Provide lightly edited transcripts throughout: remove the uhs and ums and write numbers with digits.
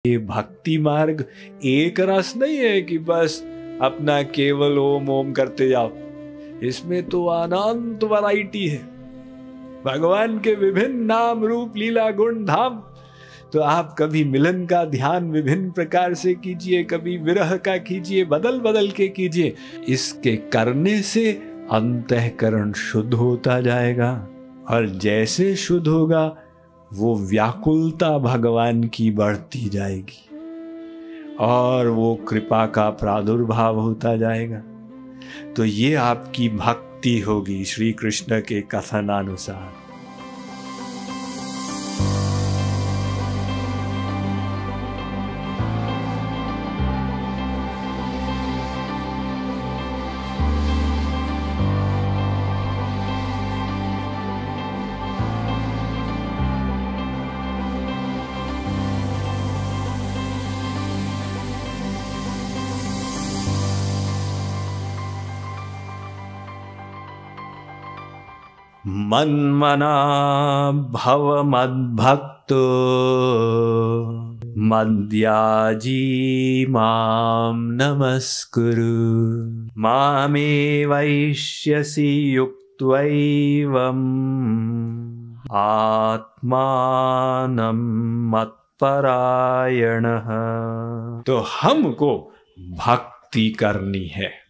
ये भक्ति मार्ग एक रस नहीं है कि बस अपना केवल ओम ओम करते जाओ। इसमें तो अनंत वैरायटी है, भगवान के विभिन्न नाम रूप लीला गुण धाम। तो आप कभी मिलन का ध्यान विभिन्न प्रकार से कीजिए, कभी विरह का कीजिए, बदल बदल के कीजिए। इसके करने से अंतःकरण शुद्ध होता जाएगा, और जैसे शुद्ध होगा वो व्याकुलता भगवान की बढ़ती जाएगी और वो कृपा का प्रादुर्भाव होता जाएगा। तो ये आपकी भक्ति होगी श्री कृष्ण के कथनानुसार। मन्मना भव मद्भक्तो मद्याजी मां नमस्कुरु, मामे वैष्यसि युक्त्वैवम् आत्मानं मत्परायणः। तो हमको भक्ति करनी है।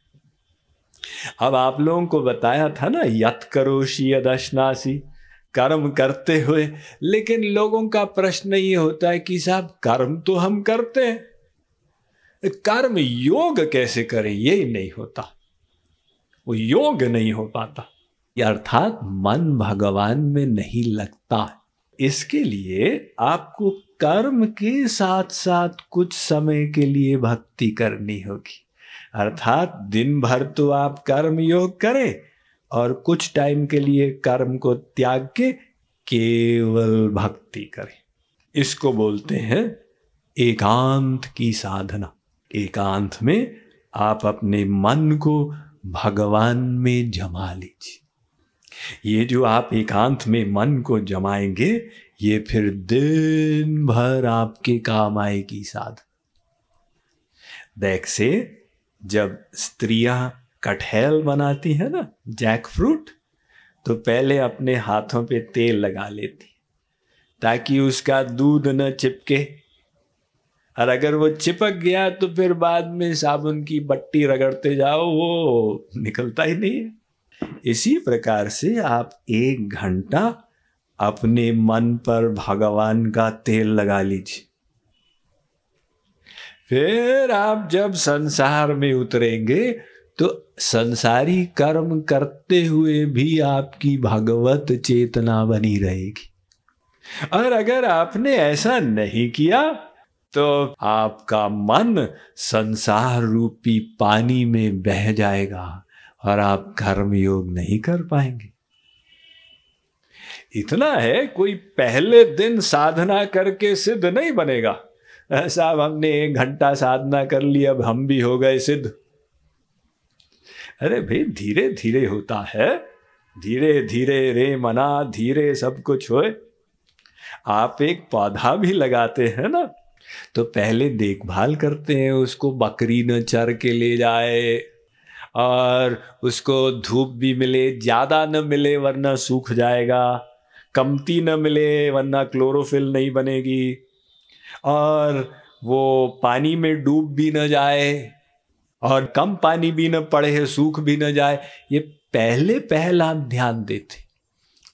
अब आप लोगों को बताया था ना, यत् करोषि यदश्नासि, कर्म करते हुए। लेकिन लोगों का प्रश्न ये होता है कि साहब कर्म तो हम करते हैं, कर्म योग कैसे करें? ये नहीं होता, वो योग नहीं हो पाता। अर्थात मन भगवान में नहीं लगता। इसके लिए आपको कर्म के साथ साथ कुछ समय के लिए भक्ति करनी होगी। अर्थात दिन भर तो आप कर्म योग करें और कुछ टाइम के लिए कर्म को त्याग के केवल भक्ति करें। इसको बोलते हैं एकांत की साधना। एकांत में आप अपने मन को भगवान में जमा लीजिए। ये जो आप एकांत में मन को जमाएंगे, ये फिर दिन भर आपके काम आएगी साधना। देख से जब स्त्रियां कटहल बनाती है ना, जैक फ्रूट, तो पहले अपने हाथों पे तेल लगा लेती ताकि उसका दूध न चिपके, और अगर वो चिपक गया तो फिर बाद में साबुन की बट्टी रगड़ते जाओ, वो निकलता ही नहीं है। इसी प्रकार से आप 1 घंटा अपने मन पर भगवान का तेल लगा लीजिए। फिर आप जब संसार में उतरेंगे तो संसारी कर्म करते हुए भी आपकी भगवत चेतना बनी रहेगी। और अगर आपने ऐसा नहीं किया तो आपका मन संसार रूपी पानी में बह जाएगा और आप कर्म योग नहीं कर पाएंगे। इतना है, कोई पहले दिन साधना करके सिद्ध नहीं बनेगा। साहब हमने 1 घंटा साधना कर ली, अब हम भी हो गए सिद्ध। अरे भाई, धीरे धीरे होता है, धीरे धीरे रे मना, धीरे सब कुछ होए। आप एक पौधा भी लगाते हैं ना, तो पहले देखभाल करते हैं, उसको बकरी न चर के ले जाए और उसको धूप भी मिले, ज्यादा न मिले वरना सूख जाएगा, कमती न मिले वरना क्लोरोफिल नहीं बनेगी, और वो पानी में डूब भी न जाए और कम पानी भी न पड़े, सूख भी न जाए। ये पहले आप ध्यान देते,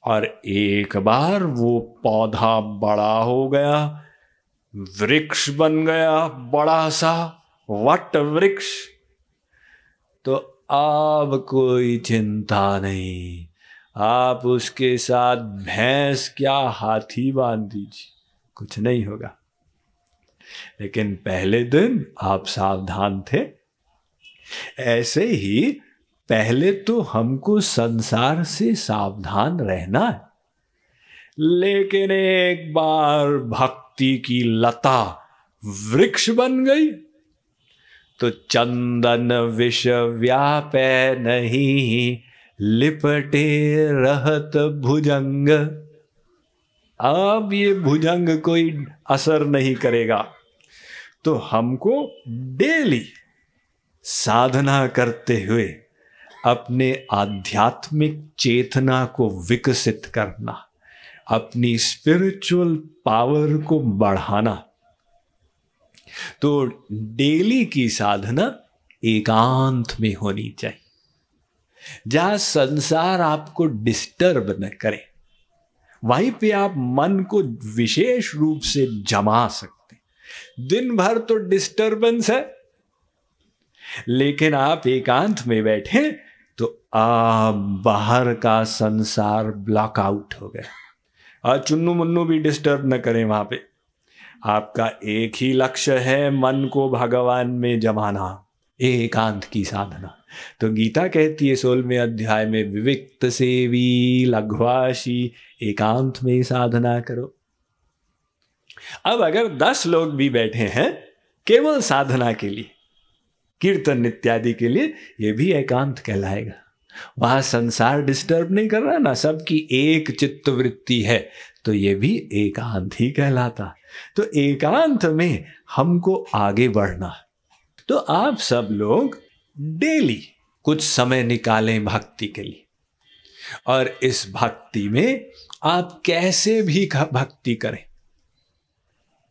और एक बार वो पौधा बड़ा हो गया, वृक्ष बन गया, बड़ा सा वट वृक्ष, तो अब कोई चिंता नहीं। आप उसके साथ भैंस क्या हाथी बांध दीजिए, कुछ नहीं होगा। लेकिन पहले दिन आप सावधान थे। ऐसे ही पहले तो हमको संसार से सावधान रहना है, लेकिन एक बार भक्ति की लता वृक्ष बन गई तो चंदन विष व्यापै नहीं, लिपटे रहत भुजंग। अब ये भुजंग कोई असर नहीं करेगा। तो हमको डेली साधना करते हुए अपने आध्यात्मिक चेतना को विकसित करना, अपनी स्पिरिचुअल पावर को बढ़ाना। तो डेली की साधना एकांत में होनी चाहिए, जहां संसार आपको डिस्टर्ब न करे। वहीं पे आप मन को विशेष रूप से जमा सकते। दिन भर तो डिस्टर्बेंस है, लेकिन आप एकांत में बैठे तो आप बाहर का संसार ब्लॉक आउट हो गया और चुन्नू मुन्नू भी डिस्टर्ब न करें। वहां पे आपका एक ही लक्ष्य है, मन को भगवान में जमाना, एकांत की साधना। तो गीता कहती है 16वें अध्याय में, विविक्त सेवी लघ्वाशी, एकांत में साधना करो। अब अगर 10 लोग भी बैठे हैं केवल साधना के लिए, कीर्तन इत्यादि के लिए, यह भी एकांत कहलाएगा। वहां संसार डिस्टर्ब नहीं कर रहा ना, सबकी एक चित्त वृत्ति है, तो यह भी एकांत ही कहलाता। तो एकांत में हमको आगे बढ़ना। तो आप सब लोग डेली कुछ समय निकालें भक्ति के लिए, और इस भक्ति में आप कैसे भी भक्ति करें,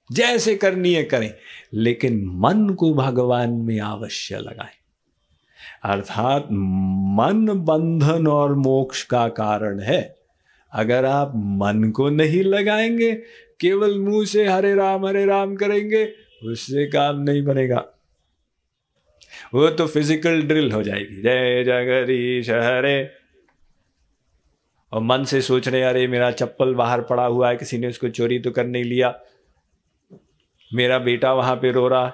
जैसे करनी है करें, लेकिन मन को भगवान में अवश्य लगाएं। अर्थात मन बंधन और मोक्ष का कारण है। अगर आप मन को नहीं लगाएंगे, केवल मुंह से हरे राम करेंगे, उससे काम नहीं बनेगा। वो तो फिजिकल ड्रिल हो जाएगी, जय जगदीश हरे, और मन से सोच रहे अरे मेरा चप्पल बाहर पड़ा हुआ है, किसी ने उसको चोरी तो कर नहीं लिया, मेरा बेटा वहां पे रो रहा।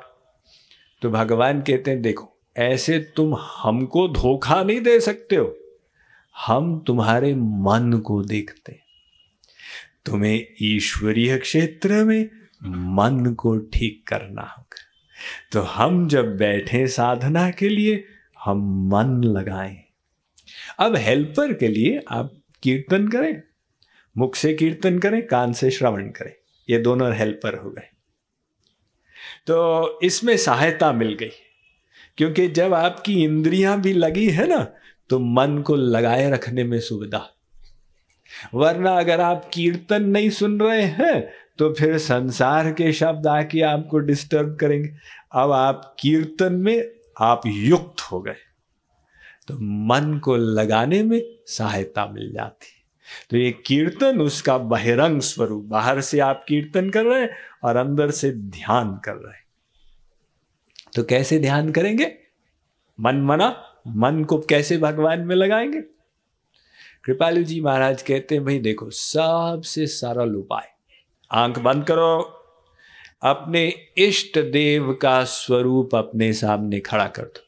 तो भगवान कहते हैं देखो, ऐसे तुम हमको धोखा नहीं दे सकते हो, हम तुम्हारे मन को देखते। तुम्हें ईश्वरीय क्षेत्र में मन को ठीक करना होगा। तो हम जब बैठे साधना के लिए, हम मन लगाएं। अब हेल्पर के लिए आप कीर्तन करें, मुख से कीर्तन करें, कान से श्रवण करें, ये दोनों हेल्पर हो गए। तो इसमें सहायता मिल गई, क्योंकि जब आपकी इंद्रियां भी लगी है ना, तो मन को लगाए रखने में सुविधा। वरना अगर आप कीर्तन नहीं सुन रहे हैं तो फिर संसार के शब्द आके आपको डिस्टर्ब करेंगे। अब आप कीर्तन में आप युक्त हो गए, तो मन को लगाने में सहायता मिल जाती। तो ये कीर्तन उसका बहिरंग स्वरूप, बाहर से आप कीर्तन कर रहे हैं और अंदर से ध्यान कर रहे हैं। तो कैसे ध्यान करेंगे? मन को कैसे भगवान में लगाएंगे? कृपालु जी महाराज कहते हैं भाई देखो, सबसे सरल उपाय, आंख बंद करो, अपने इष्ट देव का स्वरूप अपने सामने खड़ा कर दो।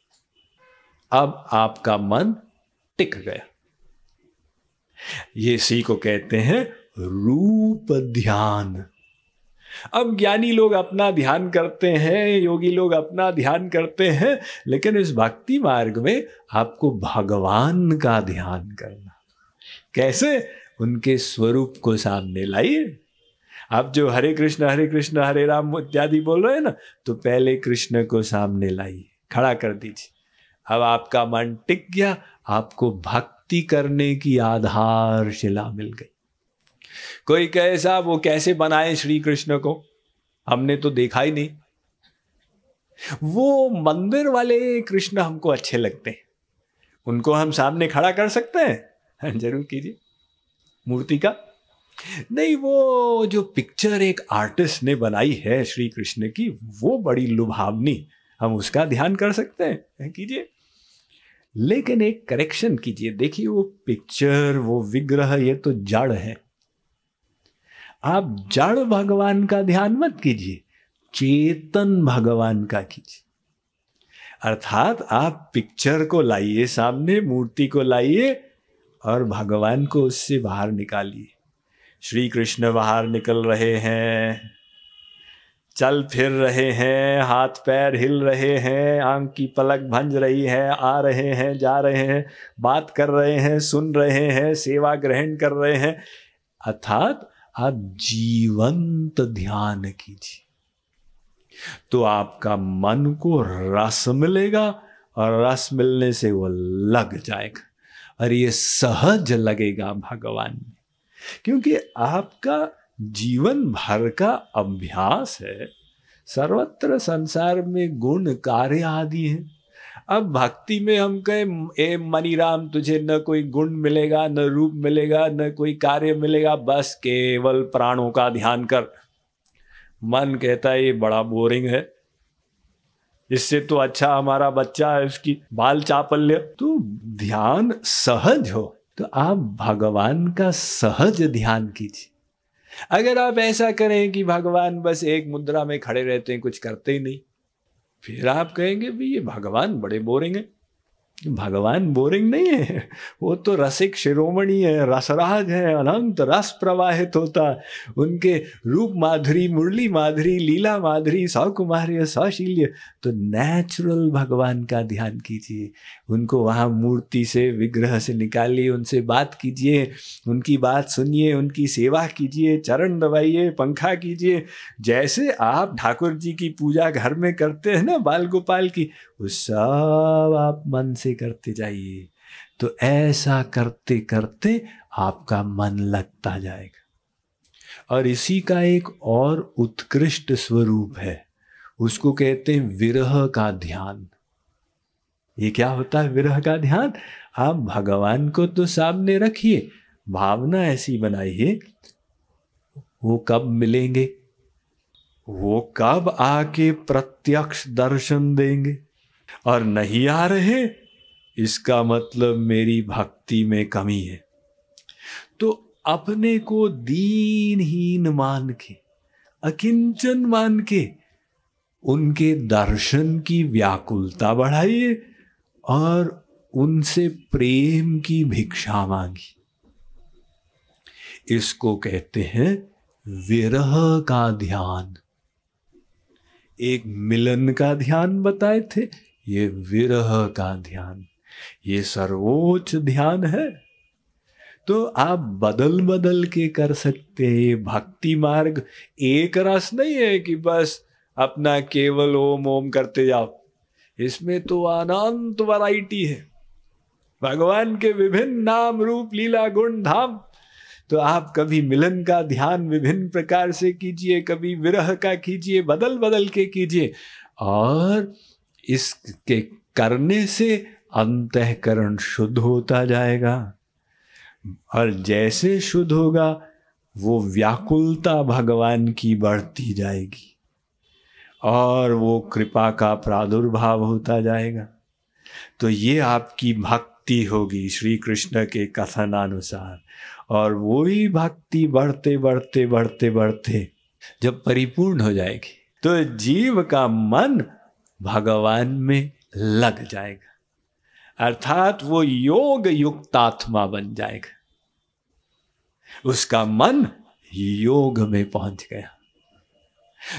अब आपका मन टिक गया। ये इसी को कहते हैं रूप ध्यान। अब ज्ञानी लोग अपना ध्यान करते हैं, योगी लोग अपना ध्यान करते हैं, लेकिन इस भक्ति मार्ग में आपको भगवान का ध्यान करना। कैसे? उनके स्वरूप को सामने लाइए। आप जो हरे कृष्ण हरे राम इत्यादि बोल रहे हैं ना, तो पहले कृष्ण को सामने लाइए, खड़ा कर दीजिए। अब आपका मन टिक गया, आपको भक्ति करने की आधारशिला मिल गई। कोई कहे साहब वो कैसे बनाए श्री कृष्ण को, हमने तो देखा ही नहीं। वो मंदिर वाले कृष्ण हमको अच्छे लगते हैं, उनको हम सामने खड़ा कर सकते हैं, जरूर कीजिए। मूर्ति का नहीं, वो जो पिक्चर एक आर्टिस्ट ने बनाई है श्री कृष्ण की, वो बड़ी लुभावनी, हम उसका ध्यान कर सकते हैं, कीजिए। लेकिन एक करेक्शन कीजिए, देखिए वो पिक्चर, वो विग्रह, ये तो जड़ है। आप जड़ भगवान का ध्यान मत कीजिए, चेतन भगवान का कीजिए। अर्थात आप पिक्चर को लाइए सामने, मूर्ति को लाइए और भगवान को उससे बाहर निकालिए। श्री कृष्ण बाहर निकल रहे हैं, चल फिर रहे हैं, हाथ पैर हिल रहे हैं, आंख की पलक भंज रही है, आ रहे हैं, जा रहे हैं, बात कर रहे हैं, सुन रहे हैं, सेवा ग्रहण कर रहे हैं। अर्थात आप जीवंत ध्यान कीजिए। तो आपका मन को रस मिलेगा और रस मिलने से वो लग जाएगा, और ये सहज लगेगा भगवान में, क्योंकि आपका जीवन भर का अभ्यास है। सर्वत्र संसार में गुण कार्य आदि है। अब भक्ति में हम कहें ए मनीराम तुझे न कोई गुण मिलेगा, न रूप मिलेगा, न कोई कार्य मिलेगा, बस केवल प्राणों का ध्यान कर। मन कहता है ये बड़ा बोरिंग है, इससे तो अच्छा हमारा बच्चा है, उसकी बाल चापल्य। तो ध्यान सहज हो तो आप भगवान का सहज ध्यान कीजिए। अगर आप ऐसा करें कि भगवान बस एक मुद्रा में खड़े रहते हैं, कुछ करते ही नहीं, फिर आप कहेंगे भी ये भगवान बड़े बोरिंग है। भगवान बोरिंग नहीं है, वो तो रसिक शिरोमणि है, रसराज है, अनंत रस प्रवाहित होता। उनके रूप माधुरी, मुरली माधुरी, लीला माधुरी, सौकुमार्य, सौशील्य। तो नेचुरल भगवान का ध्यान कीजिए। उनको वहाँ मूर्ति से, विग्रह से निकालिए, उनसे बात कीजिए, उनकी बात सुनिए, उनकी सेवा कीजिए, चरण दबाइए, पंखा कीजिए। जैसे आप ठाकुर जी की पूजा घर में करते हैं ना, बाल गोपाल की, वो सब आप मन से करते जाइए। तो ऐसा करते करते आपका मन लगता जाएगा। और इसी का एक और उत्कृष्ट स्वरूप है, उसको कहते हैं विरह का ध्यान। ये क्या होता है विरह का ध्यान? आप भगवान को तो सामने रखिए, भावना ऐसी बनाइए वो कब मिलेंगे, वो कब आके प्रत्यक्ष दर्शन देंगे, और नहीं आ रहे इसका मतलब मेरी भक्ति में कमी है। तो अपने को दीनहीन मान के, अकिंचन मान के उनके दर्शन की व्याकुलता बढ़ाइए और उनसे प्रेम की भिक्षा मांगी। इसको कहते हैं विरह का ध्यान। एक मिलन का ध्यान बताए थे, ये विरह का ध्यान, ये सर्वोच्च ध्यान है। तो आप बदल बदल के कर सकते हैं। भक्ति मार्ग एक रस नहीं है कि बस अपना केवल ओम ओम करते जाओ। इसमें तो अनंत वैरायटी है, भगवान के विभिन्न नाम रूप लीला गुण धाम। तो आप कभी मिलन का ध्यान विभिन्न प्रकार से कीजिए, कभी विरह का कीजिए, बदल बदल के कीजिए। और इसके करने से अंतःकरण शुद्ध होता जाएगा, और जैसे शुद्ध होगा वो व्याकुलता भगवान की बढ़ती जाएगी और वो कृपा का प्रादुर्भाव होता जाएगा। तो ये आपकी भक्ति होगी श्री कृष्ण के कथनानुसार। और वही भक्ति बढ़ते बढ़ते बढ़ते बढ़ते जब परिपूर्ण हो जाएगी तो जीव का मन भगवान में लग जाएगा, अर्थात वो योग युक्तात्मा बन जाएगा। उसका मन योग में पहुंच गया।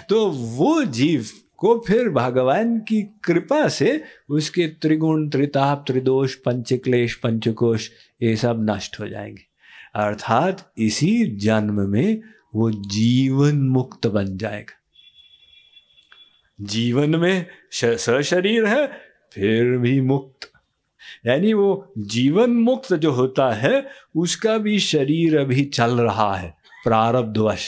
तो वो जीव को फिर भगवान की कृपा से उसके त्रिगुण, त्रिताप, त्रिदोष, पंचक्लेश, पंचकोश ये सब नष्ट हो जाएंगे। अर्थात इसी जन्म में वो जीवन मुक्त बन जाएगा। जीवन में सशरीर है फिर भी मुक्त, यानी वो जीवन मुक्त जो होता है उसका भी शरीर अभी चल रहा है प्रारब्धवश,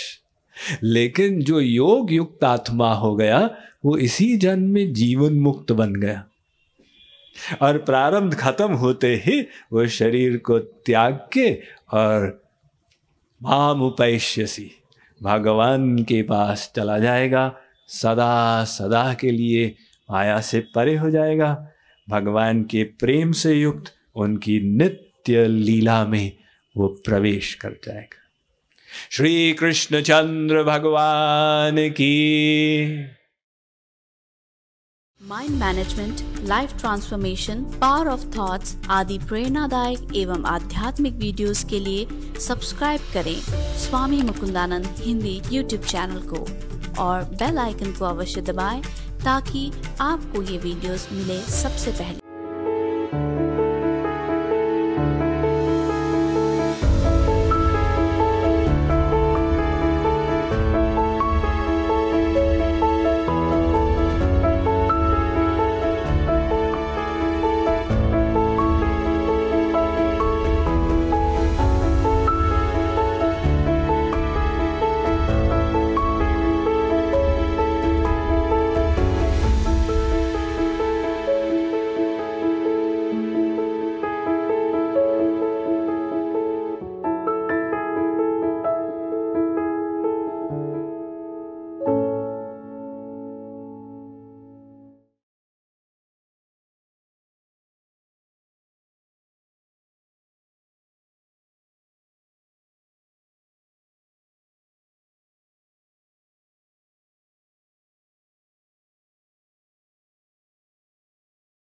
लेकिन जो योग युक्त आत्मा हो गया वो इसी जन्म में जीवन मुक्त बन गया। और प्रारब्ध खत्म होते ही वो शरीर को त्याग के और माम उपैष्यसि भगवान के पास चला जाएगा, सदा सदा के लिए माया से परे हो जाएगा, भगवान के प्रेम से युक्त उनकी नित्य लीला में वो प्रवेश कर जाएगा। श्री कृष्ण चंद्र भगवान की। Mind management, life transformation, power of thoughts आदि प्रेरणादायक एवं आध्यात्मिक वीडियोस के लिए सब्सक्राइब करें स्वामी मुकुंदानंद हिंदी यूट्यूब चैनल को और बेल आइकन को अवश्य दबाएं ताकि आपको ये वीडियोस मिले सबसे पहले।